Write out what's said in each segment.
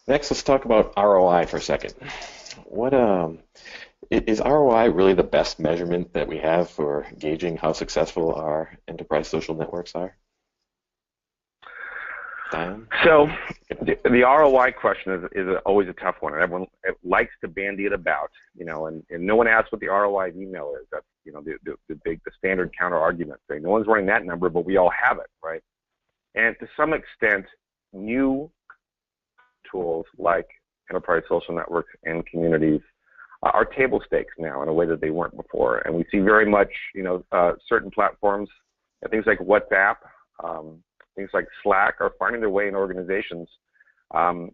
Next, let's talk about ROI for a second. What is ROI really the best measurement that we have for gauging how successful our enterprise social networks are? Diane? So the ROI question is always a tough one, and everyone likes to bandy it about, and no one asks what the ROI of email is. That's the standard counter argument saying no one's running that number, but we all have it, right? And to some extent, new tools like enterprise social networks and communities are table stakes now in a way that they weren't before, and we see very much, certain platforms, things like WhatsApp. Things like Slack are finding their way in organizations and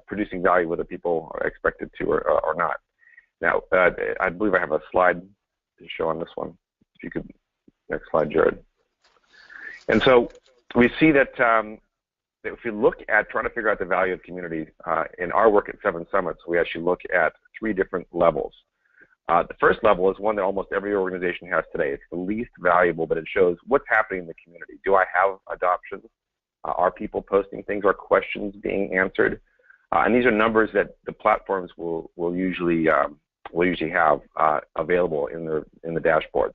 producing value whether people are expected to or not. Now, I believe I have a slide to show on this one. If you could, next slide, Jared. And so we see that if you look at trying to figure out the value of community, in our work at 7 Summits, we actually look at 3 different levels. The first level is one that almost every organization has today. It's the least valuable, but it shows what's happening in the community. Do I have adoption? Are people posting things? Are questions being answered? And these are numbers that the platforms will usually have available in the dashboards.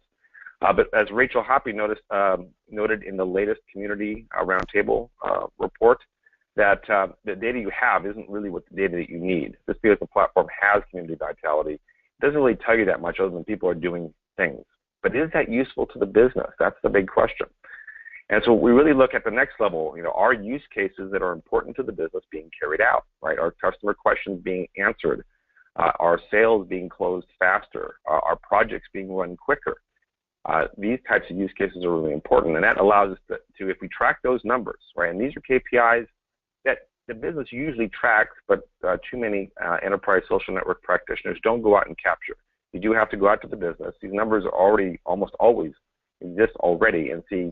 But as Rachel Hoppe noted in the latest community roundtable report, that the data you have isn't really what the data that you need. Just because the platform has community vitality doesn't really tell you that much other than people are doing things. But is that useful to the business? That's the big question. And so we really look at the next level, are use cases that are important to the business being carried out, right? Are customer questions being answered? Are sales being closed faster? Are projects being run quicker? These types of use cases are really important, and that allows us to if we track those numbers, right, and these are KPIs that the business usually tracks, but too many enterprise social network practitioners don't go out and capture. You do have to go out to the business. These numbers are already almost always exist already, and see,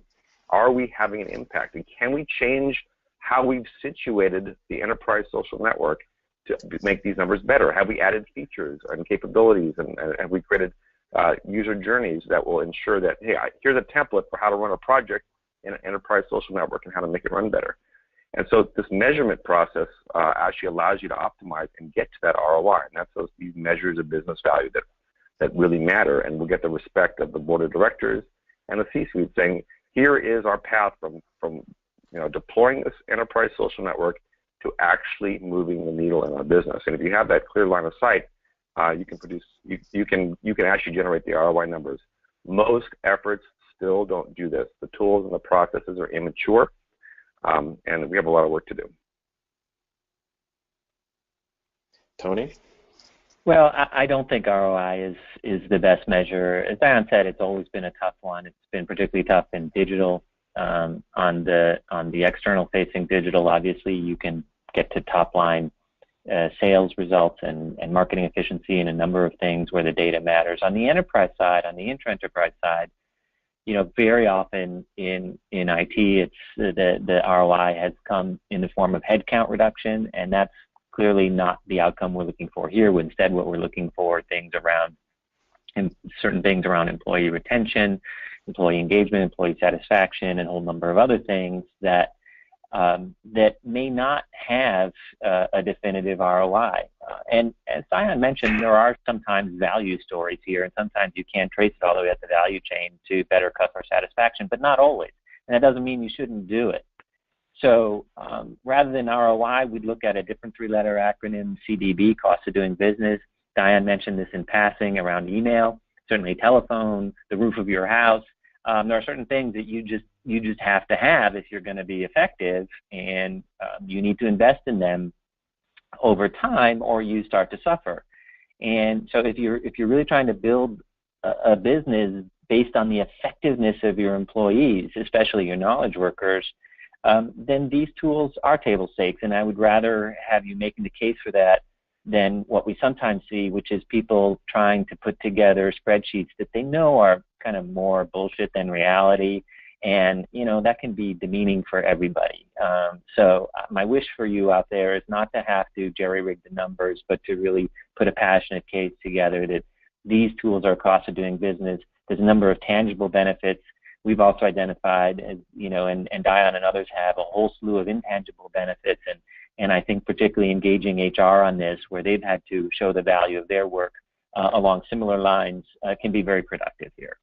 are we having an impact? And can we change how we've situated the enterprise social network to make these numbers better? Have we added features and capabilities, and have we created user journeys that will ensure that, hey, here's a template for how to run a project in an enterprise social network and how to make it run better? And so this measurement process actually allows you to optimize and get to that ROI, and that's these measures of business value that really matter, and we'll get the respect of the board of directors and the C-suite saying, here is our path from deploying this enterprise social network to actually moving the needle in our business. And if you have that clear line of sight, you can actually generate the ROI numbers. Most efforts still don't do this. The tools and the processes are immature, and we have a lot of work to do. Tony? Well, I don't think ROI is the best measure. As Diane said, it's always been a tough one. It's been particularly tough in digital. On the external-facing digital, obviously, you can get to top-line sales results and marketing efficiency and a number of things where the data matters. On the enterprise side, on the intra-enterprise side, very often in IT, it's the ROI has come in the form of headcount reduction, and that's clearly not the outcome we're looking for here. Instead, what we're looking for certain things around employee retention, employee engagement, employee satisfaction, and a whole number of other things that may not have a definitive ROI. And as Diane mentioned, there are sometimes value stories here, and sometimes you can trace it all the way up the value chain to better customer satisfaction, but not always. And that doesn't mean you shouldn't do it. So rather than ROI, we'd look at a different 3-letter acronym, CDB, cost of doing business. Diane mentioned this in passing around email, certainly telephone, the roof of your house. There are certain things that you just have to have if you're going to be effective, and you need to invest in them over time, or you start to suffer. And so if you're really trying to build a business based on the effectiveness of your employees, especially your knowledge workers, then these tools are table stakes, and I would rather have you making the case for that than what we sometimes see, which is people trying to put together spreadsheets that they know are kind of more bullshit than reality, and that can be demeaning for everybody. So my wish for you out there is not to have to jerry-rig the numbers, but to really put a passionate case together that these tools are cost of doing business. There's a number of tangible benefits. We've also identified, as you know, and Dion and others have, a whole slew of intangible benefits, and I think particularly engaging HR on this, where they've had to show the value of their work along similar lines, can be very productive here.